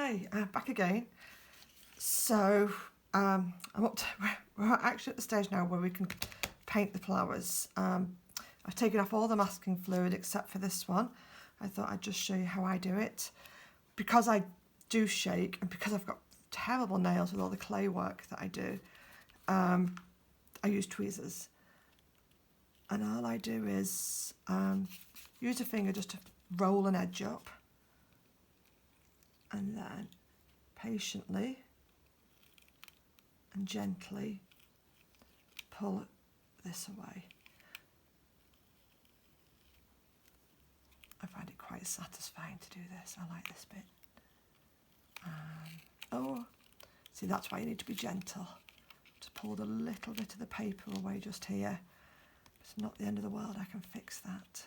Hi, back again. So I'm up to, we're actually at the stage now where we can paint the flowers. I've taken off all the masking fluid except for this one. I thought I'd just show you how I do it. Because I do shake and because I've got terrible nails with all the clay work that I do, I use tweezers. And all I do is use a finger just to roll an edge up and then patiently and gently pull this away. I find it quite satisfying to do this. I like this bit. Oh, see, that's why you need to be gentle. To pull a little bit of the paper away just here. It's not the end of the world, I can fix that.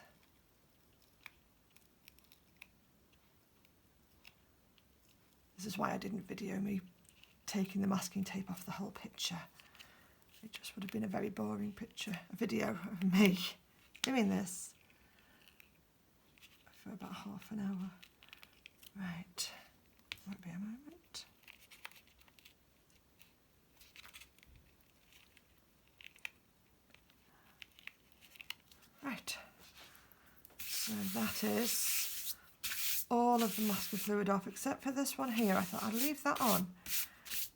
This is why I didn't video me taking the masking tape off the whole picture. It just would have been a very boring picture, a video of me doing this for about half an hour. Right, might be a moment. Right, so that is all of the masking fluid off except for this one here. I thought I'd leave that on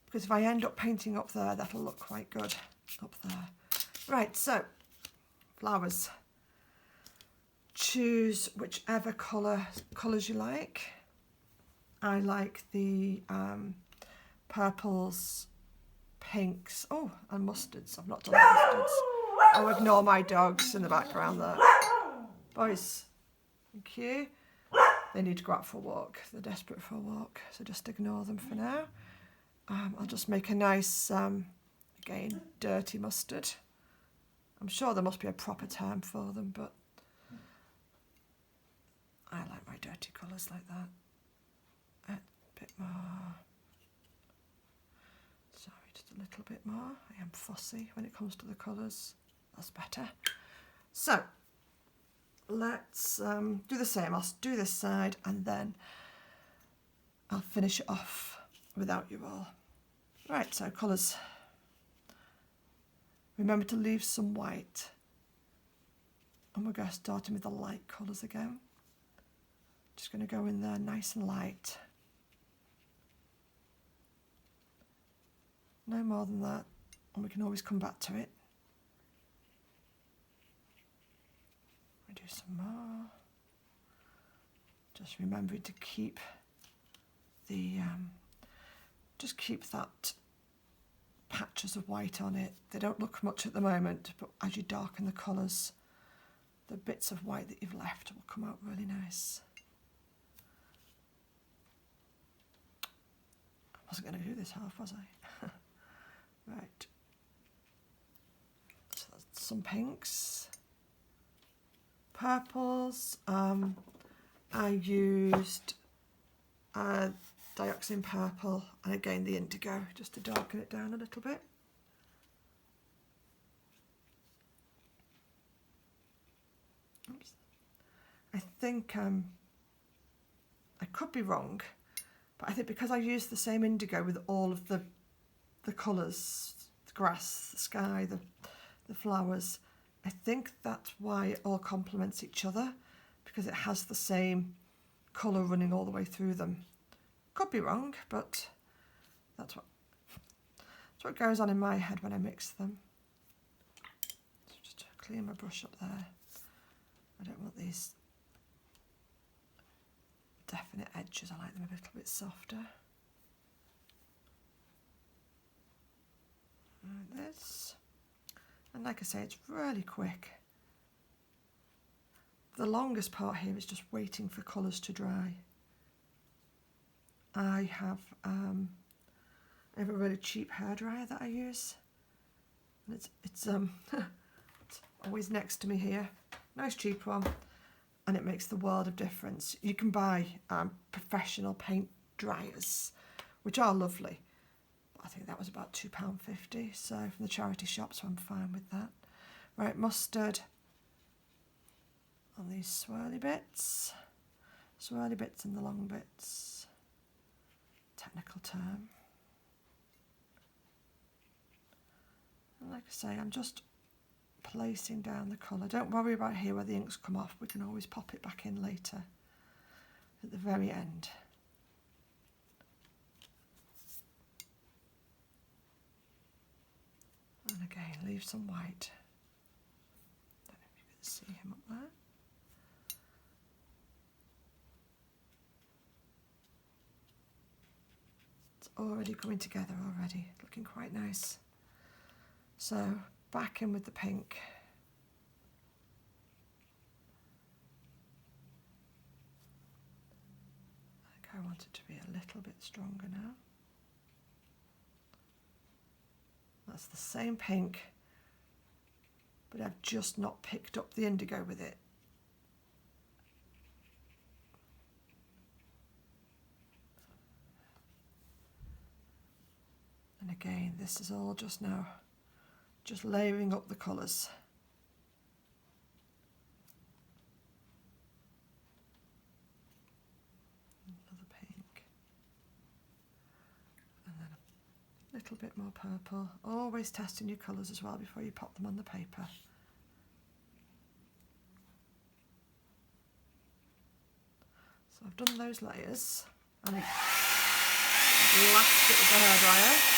because if I end up painting up there, that'll look quite good up there. Right, so flowers. Choose whichever colours you like. I like the purples, pinks, oh, and mustards. I've not done mustards. I'll ignore my dogs in the background there. Boys, thank you. They need to go out for a walk. They're desperate for a walk, so just ignore them for now. I'll just make a nice, again, dirty mustard. I'm sure there must be a proper term for them, but I like my dirty colours like that. A bit more. Sorry, just a little bit more. I am fussy when it comes to the colours. That's better. So, let's do the same. I'll do this side and then I'll finish it off without you all. Right, so colours. Remember to leave some white. And we're going to start with the light colours again. Just going to go in there nice and light. No more than that, and we can always come back to it. We do some more. Just remembering to keep the just keep that patches of white on it. They don't look much at the moment, but as you darken the colours, the bits of white that you've left will come out really nice. I wasn't going to do this half, was I? Right. So that's some pinks. Purples. I used dioxin purple and again the indigo just to darken it down a little bit. Oops. I think I could be wrong, but I think because I used the same indigo with all of the colours, the grass, the sky, the flowers, I think that's why it all complements each other, because it has the same colour running all the way through them. Could be wrong, but that's what goes on in my head when I mix them. So just clean my brush up there. I don't want these definite edges, I like them a little bit softer. Like this. And like I say, it's really quick. The longest part here is just waiting for colours to dry. I have a really cheap hairdryer that I use, and it's it's always next to me here. Nice cheap one, and it makes the world of difference. You can buy professional paint dryers, which are lovely. I think that was about £2.50, so from the charity shop, so I'm fine with that. Right, mustard on these swirly bits and the long bits. technical term. And like I say, I'm just placing down the colour. Don't worry about here where the ink's come off. We can always pop it back in later at the very end. And again, leave some white. Don't know if you can see him up there. It's already coming together already, looking quite nice. So back in with the pink. I think I want it to be a little bit stronger now. That's the same pink, but I've just not picked up the indigo with it. And again, this is all just now, just layering up the colours. Another pink. And then a little bit more purple. Always testing your colours as well before you pop them on the paper. So I've done those layers and I blast it with the hairdryer.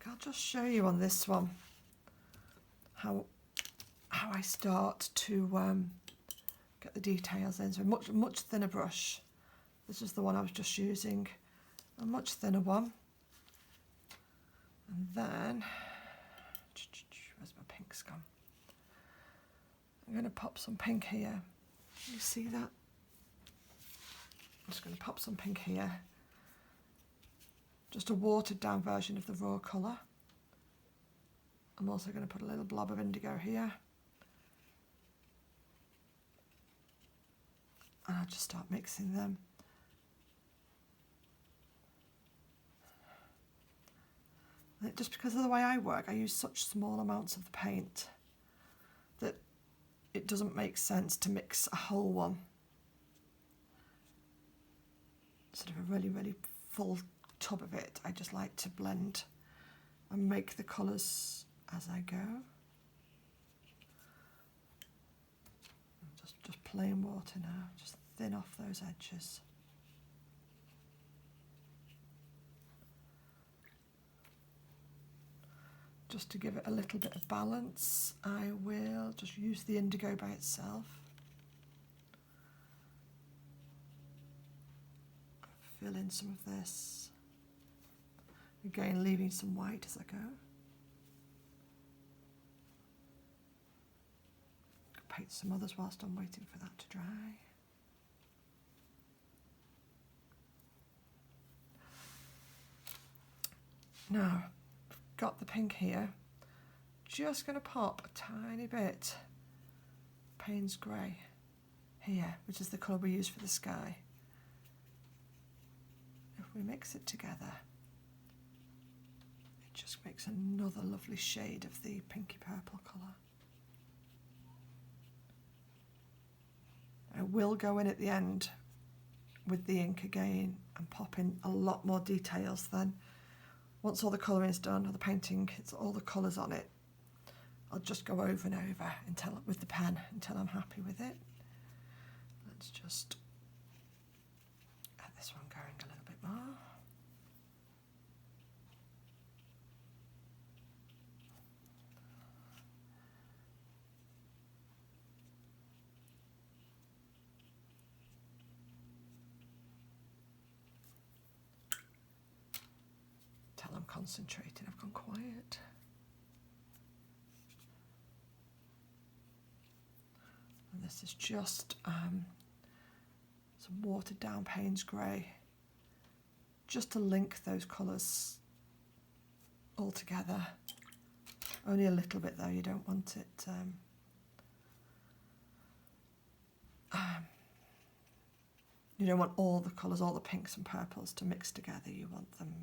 I'll just show you on this one how I start to get the details in. So much thinner brush. This is the one I was just using, a much thinner one. And then, where's my pinks gone? I'm going to pop some pink here. Can you see that? I'm just going to pop some pink here. Just a watered down version of the raw colour. I'm also going to put a little blob of indigo here. And I'll just start mixing them. Just because of the way I work, I use such small amounts of the paint that it doesn't make sense to mix a whole one. Sort of a really, really full tub of it. I just like to blend and make the colours as I go. Just plain water now, just thin off those edges. Just to give it a little bit of balance, I will just use the indigo by itself. Fill in some of this. Again, leaving some white as I go. Paint some others whilst I'm waiting for that to dry. Now, got the pink here. Just going to pop a tiny bit Payne's Grey here, which is the colour we use for the sky. If we mix it together, it just makes another lovely shade of the pinky purple colour. I will go in at the end with the ink again and pop in a lot more details then. Once all the colouring is done, or the painting, it's all the colours on it, I'll just go over and over until with the pen until I'm happy with it. Let's just get this one going a little bit more. Till I'm concentrating, I've gone quiet. And this is just some watered down Payne's Grey, just to link those colours all together. Only a little bit though, you don't want it You don't want all the colours, all the pinks and purples to mix together. You want them,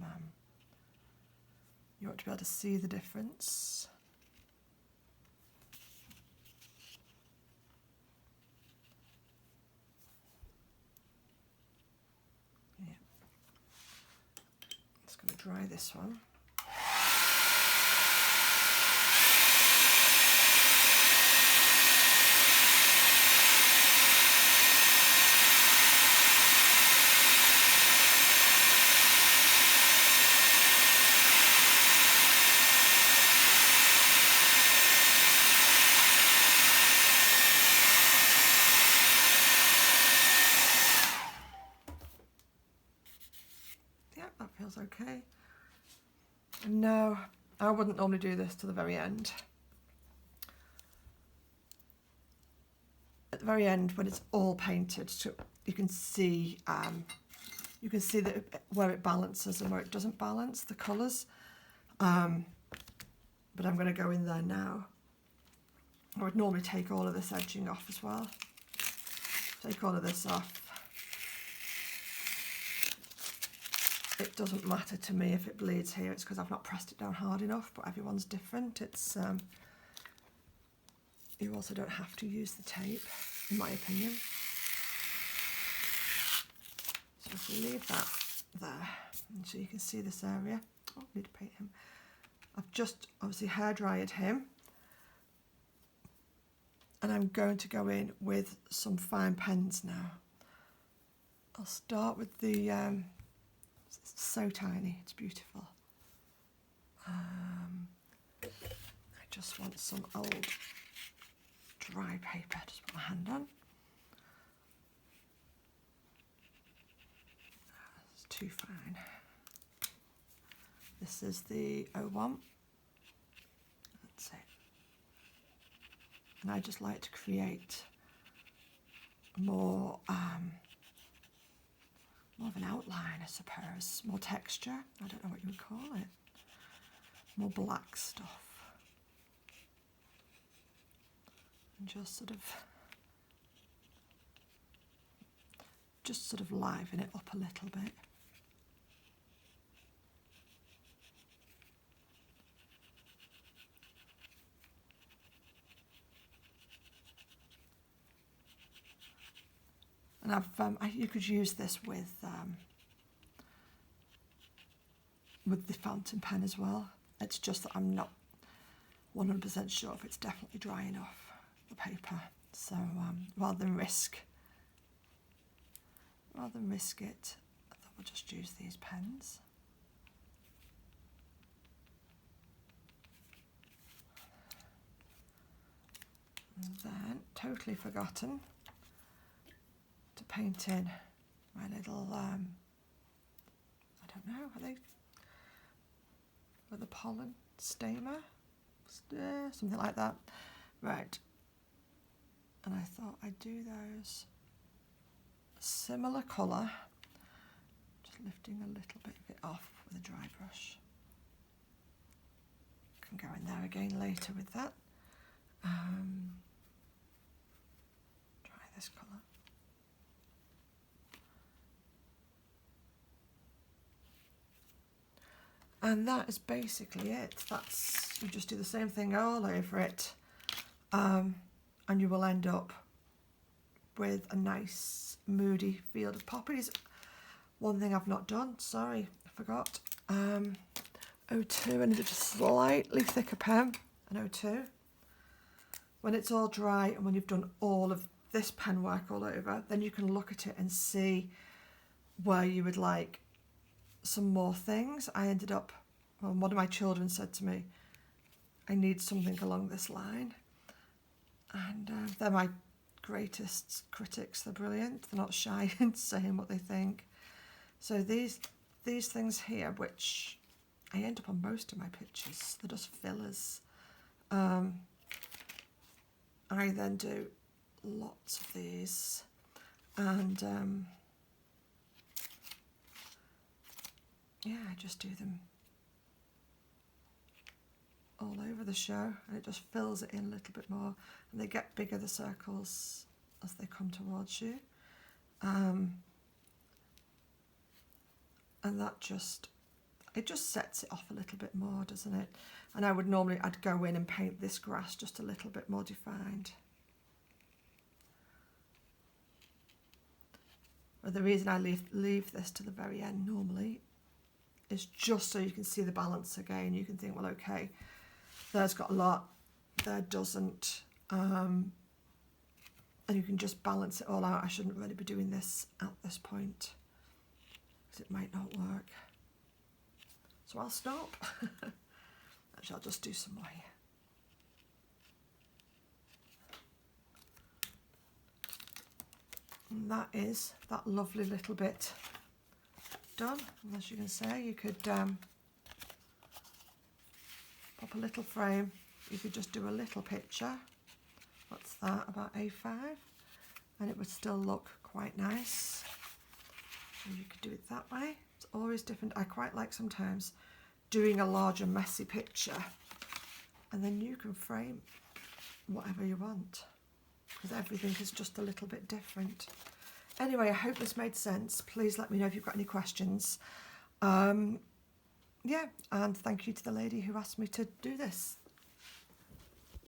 you want to be able to see the difference. Yeah. I'm just going to dry this one. That feels okay. And now, I wouldn't normally do this to the very end. At the very end, when it's all painted, so you can see that where it balances and where it doesn't balance the colours. But I'm going to go in there now. I would normally take all of this edging off as well. Take all of this off. It doesn't matter to me if it bleeds here, it's because I've not pressed it down hard enough, but everyone's different. It's you also don't have to use the tape, in my opinion. So if we leave that there, and so you can see this area. Oh, I need to paint him. I've just obviously hair dried him, and I'm going to go in with some fine pens now. I'll start with the it's so tiny, it's beautiful. I just want some old dry paper, just put my hand on. It's too fine. This is the 01. That's it. And I just like to create more more of an outline, I suppose, more texture. I don't know what you would call it. More black stuff. And just sort of liven it up a little bit. And you could use this with the fountain pen as well. It's just that I'm not 100% sure if it's definitely dry enough, the paper. So rather than risk it, I thought we'll just use these pens. And then, totally forgotten to paint in my little, I don't know, are they, with the pollen stamer? Something like that. Right. And I thought I'd do those a similar colour, just lifting a little bit of it off with a dry brush. Can go in there again later with that. Try this colour. And that is basically it. You just do the same thing all over it, and you will end up with a nice moody field of poppies. One thing I've not done, sorry, I forgot. 02, I need a slightly thicker pen, an 02. When it's all dry and when you've done all of this pen work all over, then you can look at it and see where you would like some more things. I ended up, well, one of my children said to me, I need something along this line. And they're my greatest critics. They're brilliant. They're not shy in saying what they think. So these things here, which I end up on most of my pictures, they're just fillers. I then do lots of these, and yeah, I just do them all over the show, and it just fills it in a little bit more, and they get bigger, the circles, as they come towards you. and that just, it just sets it off a little bit more, doesn't it? And I would normally, I'd go in and paint this grass just a little bit more defined. But the reason I leave this to the very end normally is just so you can see the balance again. You can think, well, okay, there's got a lot, there doesn't, and you can just balance it all out. I shouldn't really be doing this at this point because it might not work. So I'll stop. Actually, I'll just do some more here. And that is that lovely little bit done. And as you can see, you could pop a little frame. You could just do a little picture. What's that, about A5? And it would still look quite nice. And you could do it that way. It's always different. I quite like sometimes doing a larger messy picture, and then you can frame whatever you want, because everything is just a little bit different. Anyway, I hope this made sense. Please let me know if you've got any questions. Yeah, and thank you to the lady who asked me to do this.